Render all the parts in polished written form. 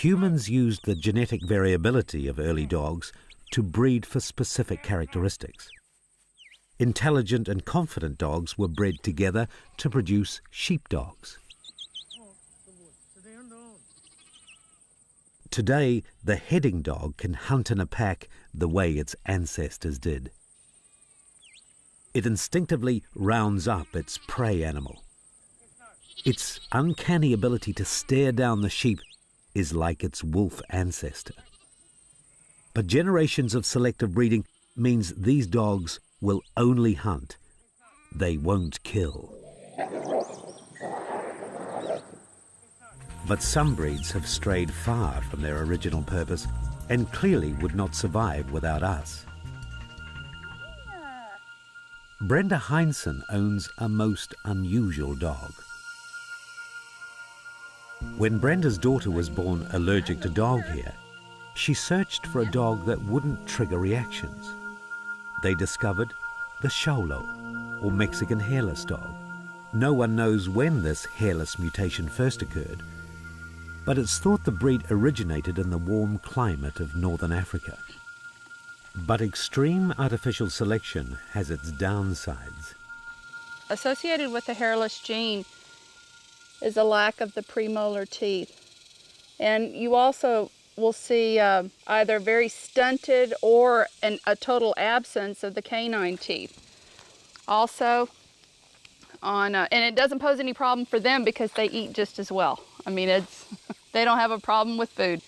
Humans used the genetic variability of early dogs to breed for specific characteristics. Intelligent and confident dogs were bred together to produce sheepdogs. Today, the heading dog can hunt in a pack the way its ancestors did. It instinctively rounds up its prey animal. Its uncanny ability to stare down the sheep is like its wolf ancestor. But generations of selective breeding means these dogs will only hunt. They won't kill. But some breeds have strayed far from their original purpose and clearly would not survive without us. Brenda Heinsohn owns a most unusual dog. When Brenda's daughter was born allergic to dog hair, she searched for a dog that wouldn't trigger reactions. They discovered the Xolo, or Mexican hairless dog. No one knows when this hairless mutation first occurred, but it's thought the breed originated in the warm climate of northern Africa. But extreme artificial selection has its downsides. Associated with the hairless gene is a lack of the premolar teeth. And you also will see either very stunted or a total absence of the canine teeth. Also, and it doesn't pose any problem for them because they eat just as well. I mean, they don't have a problem with food.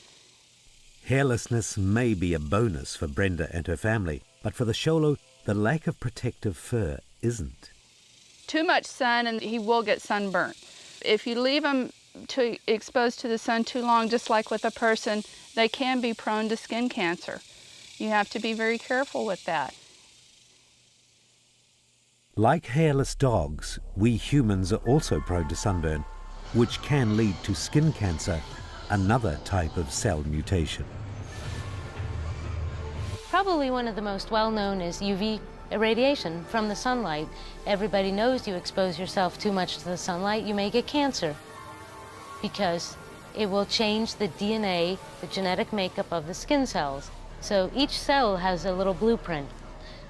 Hairlessness may be a bonus for Brenda and her family, but for the Xolo, the lack of protective fur isn't. Too much sun and he will get sunburnt. If you leave him exposed to the sun too long, just like with a person, they can be prone to skin cancer. You have to be very careful with that. Like hairless dogs, we humans are also prone to sunburn, which can lead to skin cancer, another type of cell mutation. Probably one of the most well-known is UV irradiation from the sunlight. Everybody knows you expose yourself too much to the sunlight, you may get cancer because it will change the DNA, the genetic makeup of the skin cells. So each cell has a little blueprint.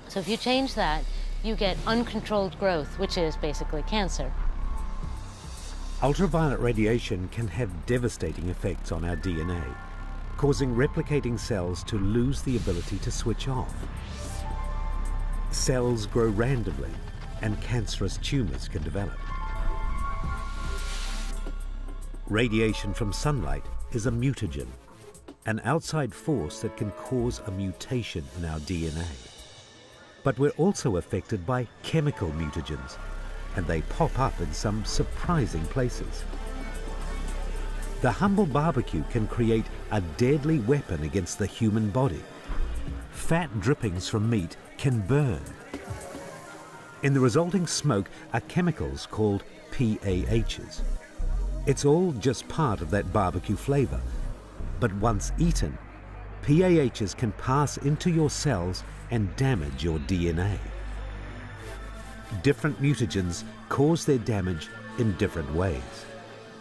So if you change that, you get uncontrolled growth, which is basically cancer. Ultraviolet radiation can have devastating effects on our DNA, causing replicating cells to lose the ability to switch off. Cells grow randomly, and cancerous tumors can develop. Radiation from sunlight is a mutagen, an outside force that can cause a mutation in our DNA. But we're also affected by chemical mutagens, and they pop up in some surprising places. The humble barbecue can create a deadly weapon against the human body. Fat drippings from meat can burn. In the resulting smoke are chemicals called PAHs. It's all just part of that barbecue flavor. But once eaten, PAHs can pass into your cells and damage your DNA. Different mutagens cause their damage in different ways.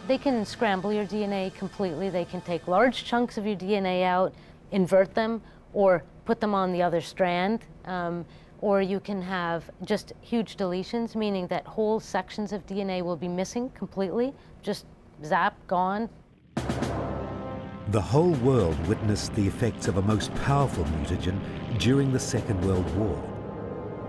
They can scramble your DNA completely. They can take large chunks of your DNA out, invert them, or put them on the other strand. Or you can have just huge deletions, meaning that whole sections of DNA will be missing completely, just zap, gone. The whole world witnessed the effects of a most powerful mutagen during the Second World War,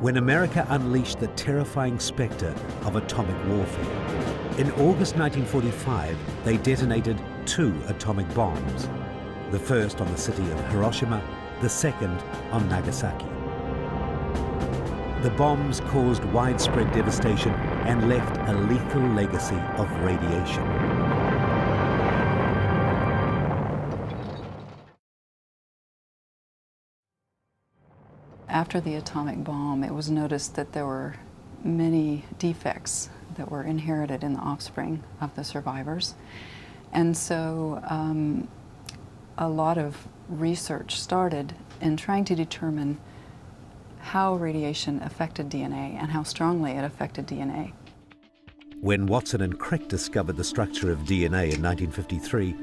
when America unleashed the terrifying specter of atomic warfare. In August 1945, they detonated 2 atomic bombs, the first on the city of Hiroshima, the second on Nagasaki. The bombs caused widespread devastation and left a lethal legacy of radiation. After the atomic bomb, it was noticed that there were many defects that were inherited in the offspring of the survivors. And so a lot of research started in trying to determine how radiation affected DNA and how strongly it affected DNA. When Watson and Crick discovered the structure of DNA in 1953,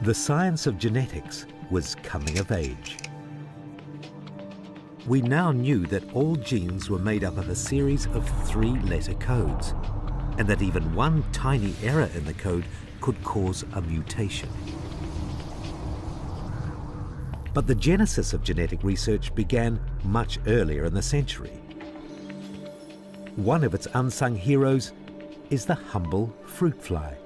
The science of genetics was coming of age. We now knew that all genes were made up of a series of 3-letter codes, and that even one tiny error in the code could cause a mutation. But the genesis of genetic research began much earlier in the century. One of its unsung heroes is the humble fruit fly.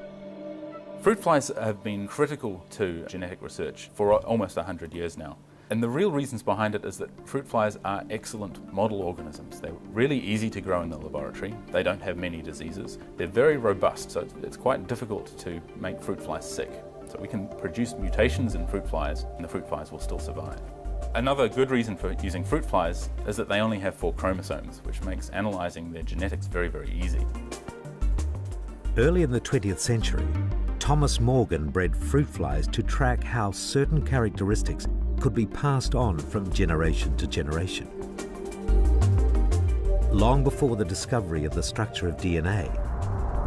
Fruit flies have been critical to genetic research for almost 100 years now. And the real reasons behind it is that fruit flies are excellent model organisms. They're really easy to grow in the laboratory. They don't have many diseases. They're very robust, so it's quite difficult to make fruit flies sick. So we can produce mutations in fruit flies, and the fruit flies will still survive. Another good reason for using fruit flies is that they only have 4 chromosomes, which makes analysing their genetics very, very easy. Early in the 20th century, Thomas Morgan bred fruit flies to track how certain characteristics could be passed on from generation to generation. Long before the discovery of the structure of DNA,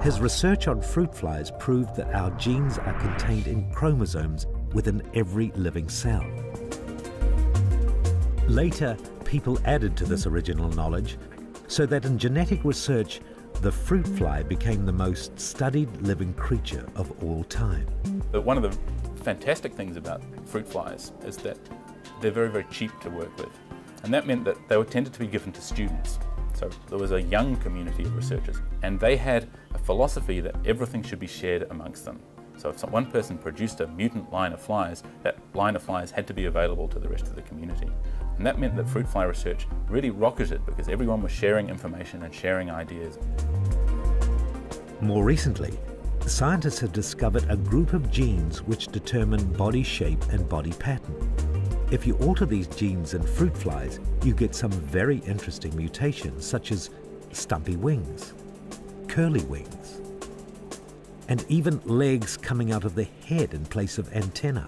his research on fruit flies proved that our genes are contained in chromosomes within every living cell. Later, people added to this original knowledge, so that in genetic research, the fruit fly became the most studied living creature of all time. But one of the fantastic things about fruit flies is that they're very, very cheap to work with. And that meant that they were tended to be given to students. So there was a young community of researchers, and they had a philosophy that everything should be shared amongst them. So if one person produced a mutant line of flies, that line of flies had to be available to the rest of the community. And that meant that fruit fly research really rocketed because everyone was sharing information and sharing ideas. More recently, scientists have discovered a group of genes which determine body shape and body pattern. If you alter these genes in fruit flies, you get some very interesting mutations, such as stumpy wings, curly wings, and even legs coming out of the head in place of antennae.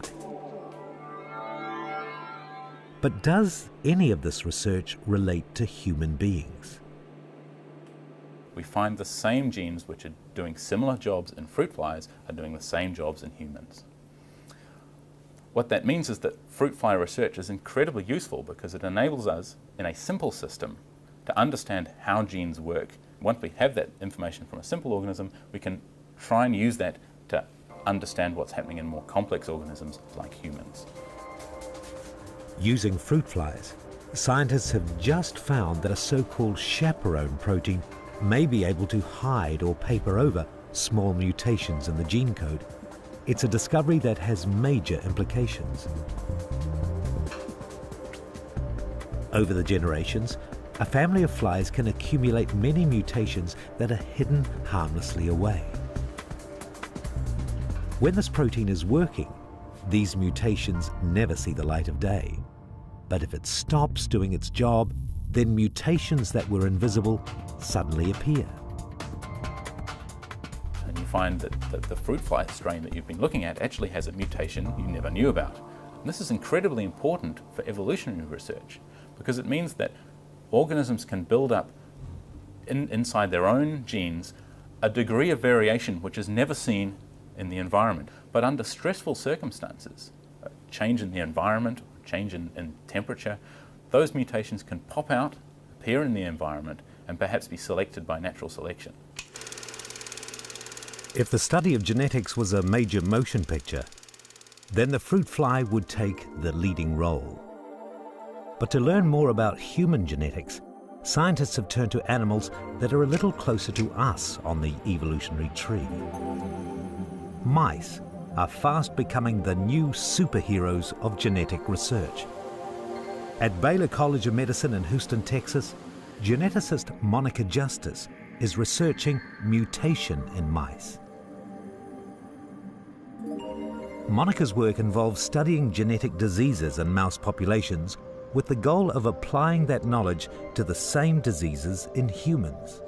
But does any of this research relate to human beings? We find the same genes which are doing similar jobs in fruit flies are doing the same jobs in humans. What that means is that fruit fly research is incredibly useful because it enables us, in a simple system, to understand how genes work. Once we have that information from a simple organism, we can try and use that to understand what's happening in more complex organisms like humans. Using fruit flies, scientists have just found that a so-called chaperone protein may be able to hide or paper over small mutations in the gene code. It's a discovery that has major implications. Over the generations, a family of flies can accumulate many mutations that are hidden harmlessly away. When this protein is working, these mutations never see the light of day. But if it stops doing its job, then mutations that were invisible suddenly appear. And you find that the fruit fly strain that you've been looking at actually has a mutation you never knew about. And this is incredibly important for evolutionary research because it means that organisms can build up inside their own genes a degree of variation which is never seen in the environment. But under stressful circumstances, a change in the environment, change in temperature, those mutations can pop out, appear in the environment, and perhaps be selected by natural selection. If the study of genetics was a major motion picture, then the fruit fly would take the leading role. But to learn more about human genetics, scientists have turned to animals that are a little closer to us on the evolutionary tree. Mice are fast becoming the new superheroes of genetic research. At Baylor College of Medicine in Houston, Texas, geneticist Monica Justice is researching mutation in mice. Monica's work involves studying genetic diseases in mouse populations with the goal of applying that knowledge to the same diseases in humans.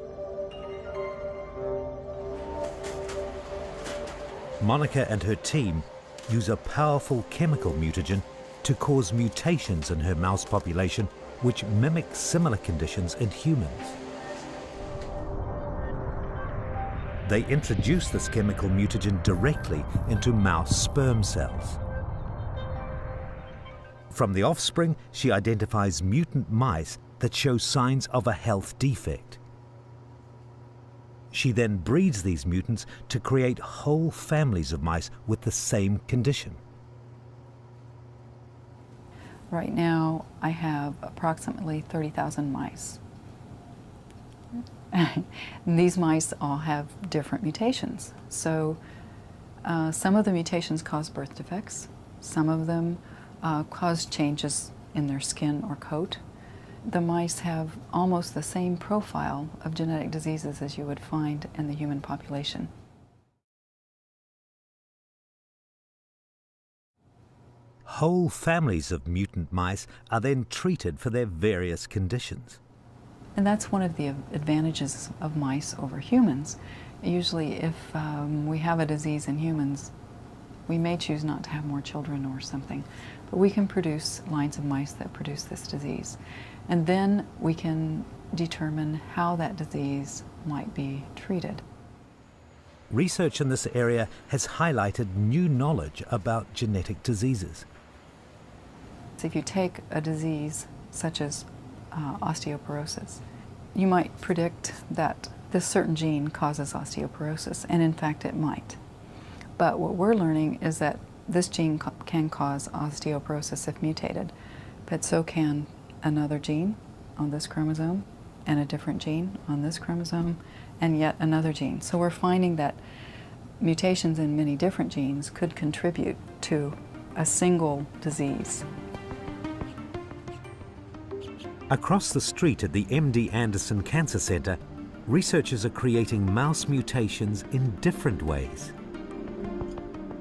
Monica and her team use a powerful chemical mutagen to cause mutations in her mouse population which mimic similar conditions in humans. They introduce this chemical mutagen directly into mouse sperm cells. From the offspring, she identifies mutant mice that show signs of a health defect. She then breeds these mutants to create whole families of mice with the same condition. Right now, I have approximately 30,000 mice. And these mice all have different mutations. So some of the mutations cause birth defects. Some of them cause changes in their skin or coat. The mice have almost the same profile of genetic diseases as you would find in the human population. Whole families of mutant mice are then treated for their various conditions. And that's one of the advantages of mice over humans. Usually if we have a disease in humans, we may choose not to have more children or something, but we can produce lines of mice that produce this disease. And then we can determine how that disease might be treated. Research in this area has highlighted new knowledge about genetic diseases. So if you take a disease such as osteoporosis, you might predict that this certain gene causes osteoporosis, and in fact it might. But what we're learning is that this gene can cause osteoporosis if mutated, but so can another gene on this chromosome, and a different gene on this chromosome, and yet another gene. So we're finding that mutations in many different genes could contribute to a single disease. Across the street at the MD Anderson Cancer Center, researchers are creating mouse mutations in different ways.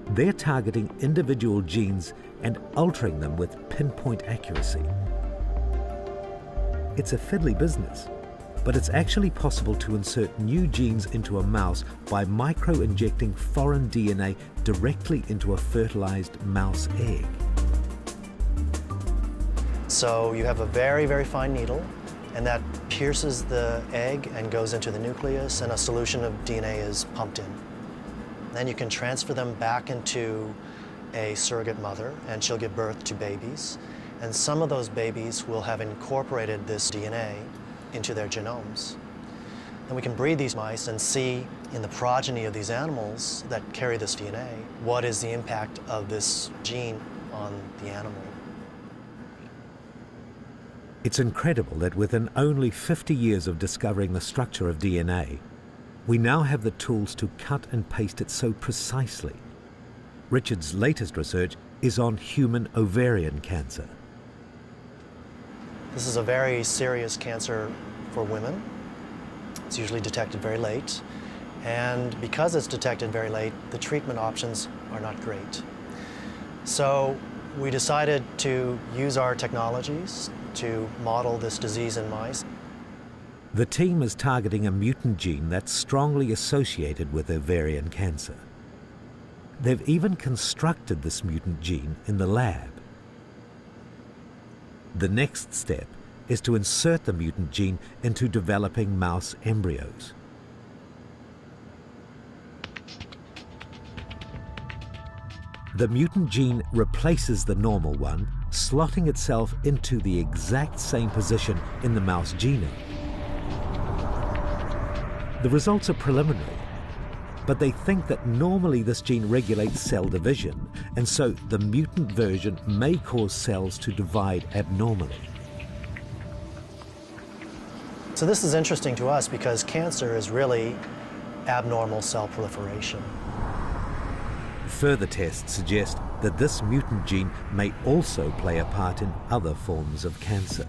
They're targeting individual genes and altering them with pinpoint accuracy. It's a fiddly business, but it's actually possible to insert new genes into a mouse by micro-injecting foreign DNA directly into a fertilized mouse egg. So you have a very, very fine needle, and that pierces the egg and goes into the nucleus, and a solution of DNA is pumped in. Then you can transfer them back into a surrogate mother, and she'll give birth to babies. And some of those babies will have incorporated this DNA into their genomes. Then we can breed these mice and see in the progeny of these animals that carry this DNA, what is the impact of this gene on the animal. It's incredible that within only 50 years of discovering the structure of DNA, we now have the tools to cut and paste it so precisely. Richard's latest research is on human ovarian cancer. This is a very serious cancer for women. It's usually detected very late. And because it's detected very late, the treatment options are not great. So we decided to use our technologies to model this disease in mice. The team is targeting a mutant gene that's strongly associated with ovarian cancer. They've even constructed this mutant gene in the lab. The next step is to insert the mutant gene into developing mouse embryos. The mutant gene replaces the normal one, slotting itself into the exact same position in the mouse genome. The results are preliminary, but they think that normally this gene regulates cell division, and so the mutant version may cause cells to divide abnormally. So this is interesting to us because cancer is really abnormal cell proliferation. Further tests suggest that this mutant gene may also play a part in other forms of cancer.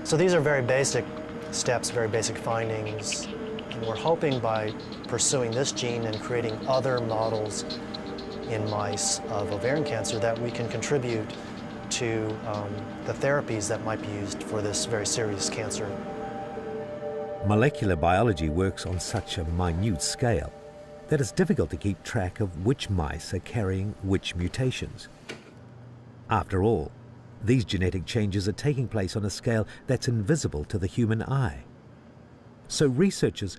So these are very basic steps, very basic findings, and we're hoping by pursuing this gene and creating other models in mice of ovarian cancer that we can contribute to the therapies that might be used for this very serious cancer. Molecular biology works on such a minute scale that it's difficult to keep track of which mice are carrying which mutations. After all, these genetic changes are taking place on a scale that's invisible to the human eye. So researchers